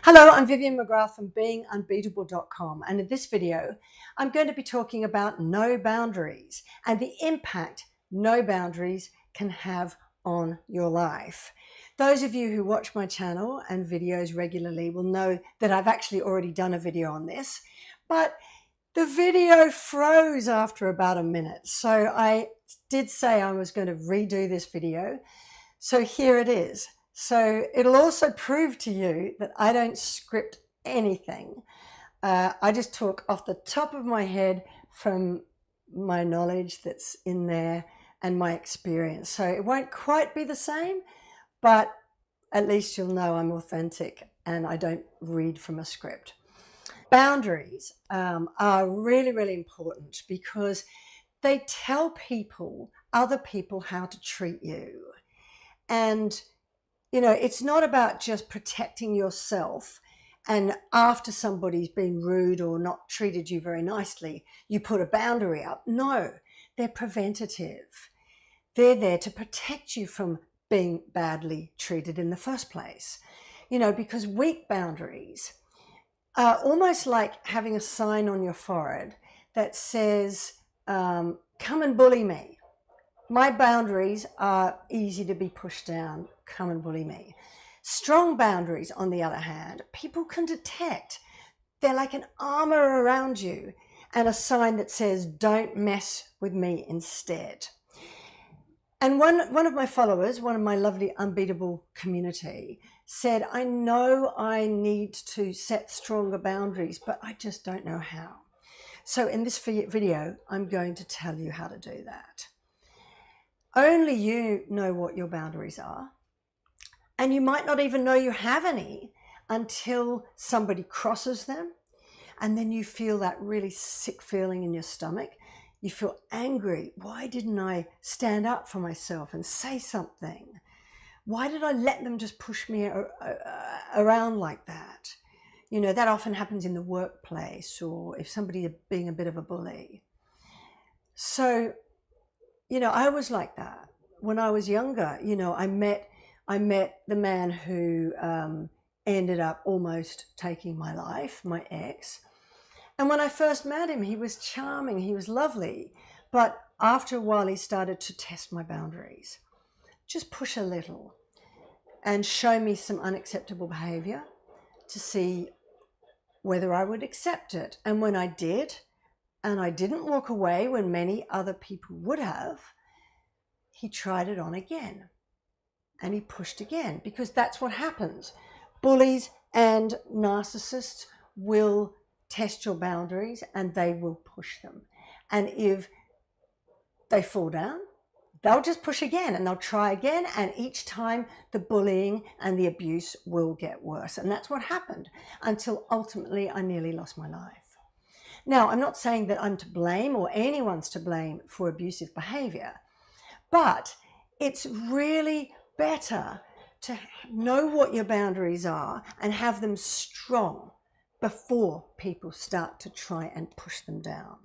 Hello, I'm Vivian McGrath from beingunbeatable.com, and in this video I'm going to be talking about no boundaries and the impact no boundaries can have on your life. Those of you who watch my channel and videos regularly will know that I've actually already done a video on this, but the video froze after about a minute. So I did say I was going to redo this video. So here it is. So it'll also prove to you that I don't script anything. I just talk off the top of my head from my knowledge that's in there and my experience. So it won't quite be the same, but at least you'll know I'm authentic and I don't read from a script. Boundaries are really, really important because they tell people, other people, how to treat you. And you know, it's not about just protecting yourself and after somebody's been rude or not treated you very nicely, you put a boundary up. No, they're preventative. They're there to protect you from being badly treated in the first place. You know, because weak boundaries are almost like having a sign on your forehead that says, come and bully me. My boundaries are easy to be pushed down. Come and bully me. Strong boundaries, on the other hand, people can detect. They're like an armor around you and a sign that says, don't mess with me instead. And one of my followers, one of my lovely Unbeatable community, said, I know I need to set stronger boundaries, but I just don't know how. So in this video, I'm going to tell you how to do that. Only you know what your boundaries are. And you might not even know you have any until somebody crosses them. And then you feel that really sick feeling in your stomach. You feel angry. Why didn't I stand up for myself and say something? Why did I let them just push me around like that? You know, that often happens in the workplace or if somebody is being a bit of a bully. So, you know, I was like that when I was younger. You know, I met the man who ended up almost taking my life, my ex. And when I first met him, he was charming, he was lovely. But after a while, he started to test my boundaries, just push a little and show me some unacceptable behavior to see whether I would accept it. And when I did, and I didn't walk away when many other people would have, he tried it on again and he pushed again, because that's what happens. Bullies and narcissists will test your boundaries and they will push them. And if they fall down, they'll just push again and they'll try again. And each time the bullying and the abuse will get worse. And that's what happened until ultimately I nearly lost my life. Now, I'm not saying that I'm to blame or anyone's to blame for abusive behavior, but it's really better to know what your boundaries are and have them strong before people start to try and push them down.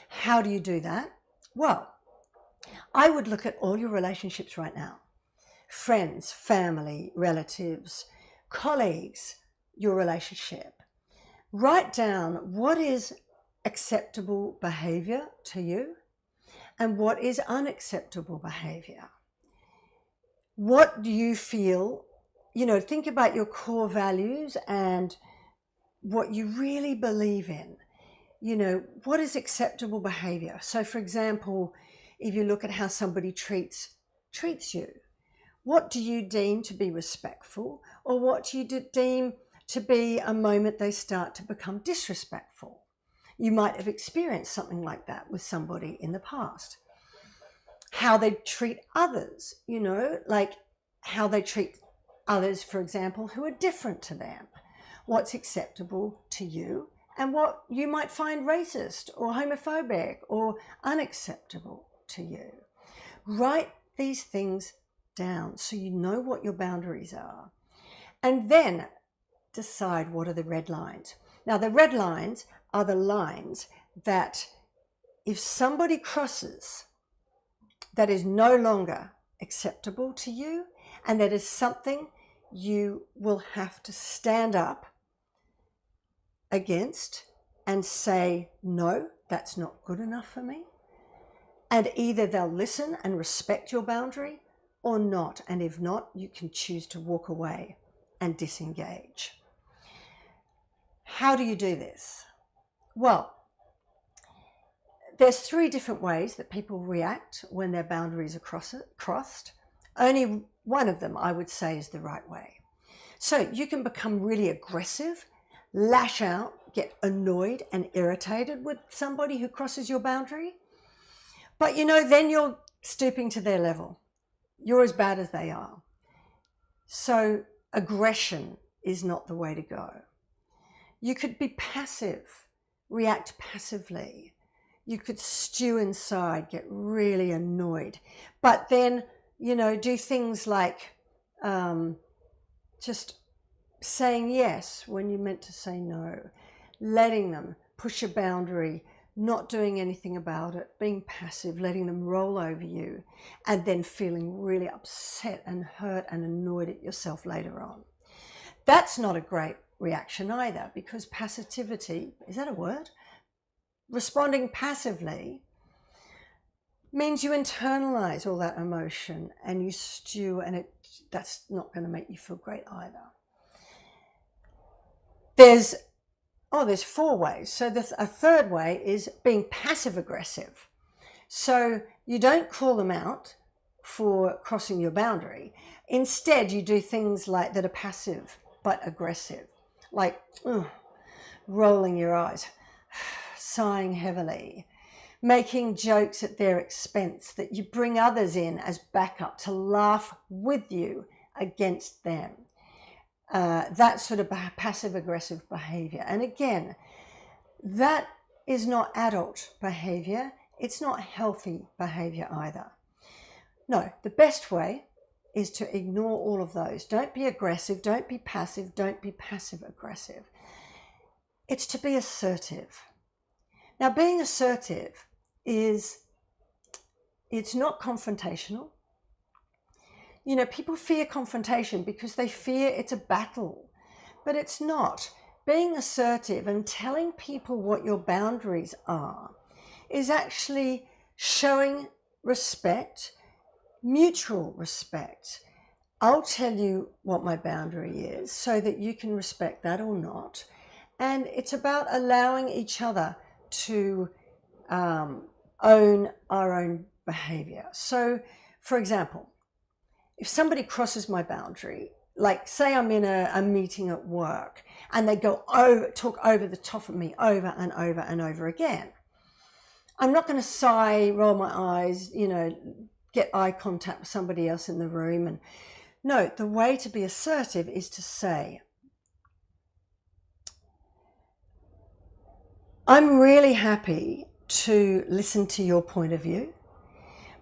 How do you do that? Well, I would look at all your relationships right now. Friends, family, relatives, colleagues, your relationship. Write down what is acceptable behavior to you and what is unacceptable behavior. What do you feel? You know, think about your core values and what you really believe in. You know, what is acceptable behavior? So for example, if you look at how somebody treats you, what do you deem to be respectful, or what do you deem to be a moment they start to become disrespectful? You might have experienced something like that with somebody in the past. How they treat others, you know, like how they treat others, for example, who are different to them. What's acceptable to you and what you might find racist or homophobic or unacceptable to you. Write these things down so you know what your boundaries are. And then decide what are the red lines. Now, the red lines are the lines that if somebody crosses, that is no longer acceptable to you, and that is something you will have to stand up against and say, no, that's not good enough for me. And either they'll listen and respect your boundary or not. And if not, you can choose to walk away and disengage. How do you do this? Well, there's 3 different ways that people react when their boundaries are crossed. Only one of them, I would say, is the right way. So you can become really aggressive, lash out, get annoyed and irritated with somebody who crosses your boundary. But then you're stooping to their level. You're as bad as they are. So aggression is not the way to go. You could be passive, react passively. You could stew inside, get really annoyed. But then, do things like just saying yes when you meant to say no, letting them push a boundary, not doing anything about it, being passive, letting them roll over you, and then feeling really upset and hurt and annoyed at yourself later on. That's not a great reaction either, because passivity, is that a word? Responding passively means you internalize all that emotion and you stew, and that's not going to make you feel great either. There's 4 ways. So a third way is being passive aggressive. So you don't call them out for crossing your boundary. Instead, you do things like that are passive but aggressive, like rolling your eyes, sighing heavily, making jokes at their expense that you bring others in as backup to laugh with you against them. That sort of passive-aggressive behavior. And again, that is not adult behavior. It's not healthy behavior either. No, the best way is to ignore all of those. Don't be aggressive. Don't be passive. Don't be passive-aggressive. It's to be assertive. Now, being assertive it's not confrontational. People fear confrontation because they fear it's a battle, but it's not. Being assertive and telling people what your boundaries are is actually showing respect, mutual respect. I'll tell you what my boundary is so that you can respect that or not. And it's about allowing each other to own our own behavior. So, for example, if somebody crosses my boundary, like say I'm in a meeting at work and they talk over the top of me over and over and over again, I'm not going to sigh, roll my eyes, get eye contact with somebody else in the room. And no, the way to be assertive is to say, I'm really happy to listen to your point of view,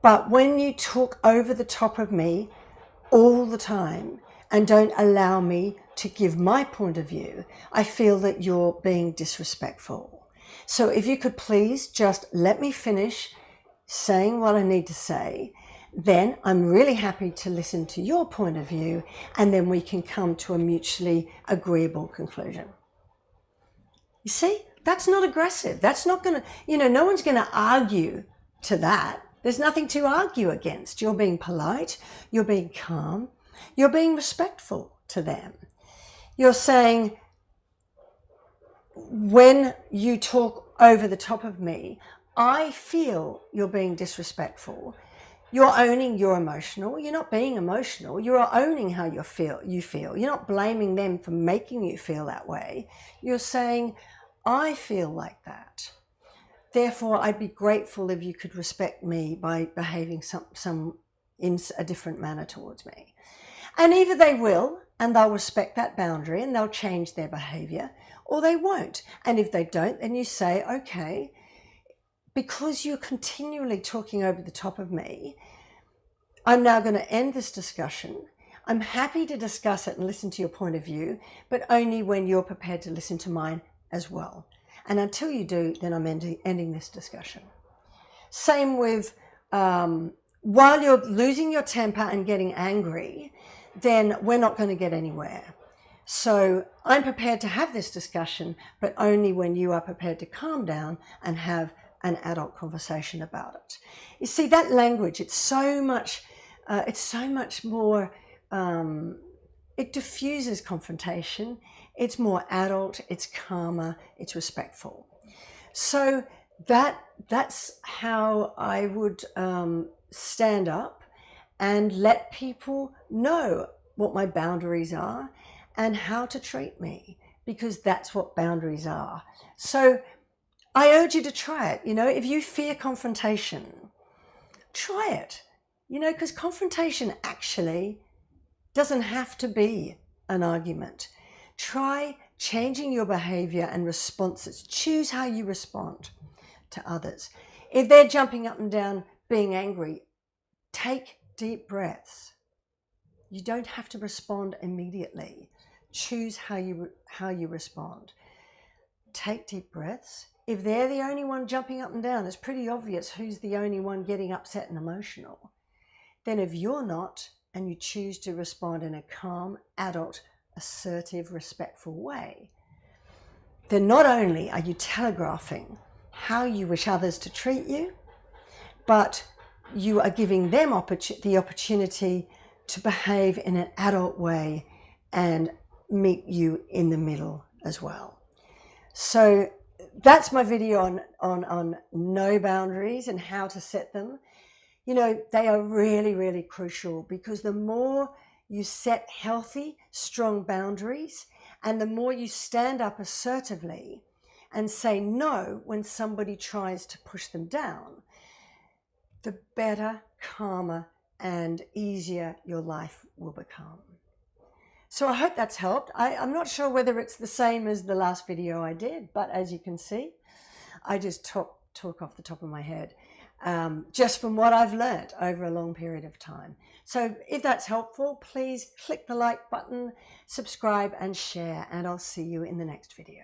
but when you talk over the top of me all the time and don't allow me to give my point of view, I feel that you're being disrespectful. So if you could please just let me finish saying what I need to say, then I'm really happy to listen to your point of view, and then we can come to a mutually agreeable conclusion. You see, that's not aggressive. That's not going to, no one's going to argue to that. There's nothing to argue against. You're being polite, you're being calm, you're being respectful to them. You're saying, when you talk over the top of me, I feel you're being disrespectful. You're owning you're emotional. You're not being emotional. You're owning how you feel. You're not blaming them for making you feel that way. You're saying, I feel like that. Therefore, I'd be grateful if you could respect me by behaving in a different manner towards me. And either they will, and they'll respect that boundary and they'll change their behavior, or they won't. And if they don't, then you say, okay, because you're continually talking over the top of me, I'm now going to end this discussion. I'm happy to discuss it and listen to your point of view, but only when you're prepared to listen to mine as well. And until you do, then I'm ending this discussion. Same with while you're losing your temper and getting angry, then we're not going to get anywhere. So I'm prepared to have this discussion, but only when you are prepared to calm down and have an adult conversation about it. You see, that language, it's so much more, it diffuses confrontation. It's more adult, it's calmer, it's respectful. So that's how I would stand up and let people know what my boundaries are and how to treat me, because that's what boundaries are. So I urge you to try it. If you fear confrontation, try it. Because confrontation actually doesn't have to be an argument. Try changing your behavior and responses. Choose how you respond to others. If they're jumping up and down, being angry, take deep breaths. You don't have to respond immediately. Choose how you respond. Take deep breaths. If they're the only one jumping up and down, it's pretty obvious who's the only one getting upset and emotional. Then if you're not, and you choose to respond in a calm, adult, assertive, respectful way, then not only are you telegraphing how you wish others to treat you, but you are giving them the opportunity to behave in an adult way and meet you in the middle as well. So that's my video on no boundaries and how to set them. They are really, really crucial, because the more you set healthy, strong boundaries, and the more you stand up assertively and say no when somebody tries to push them down, the better, calmer, and easier your life will become. So I hope that's helped. I'm not sure whether it's the same as the last video I did, but as you can see, I just talk off the top of my head, just from what I've learned over a long period of time. So if that's helpful, please click the like button, subscribe and share, and I'll see you in the next video.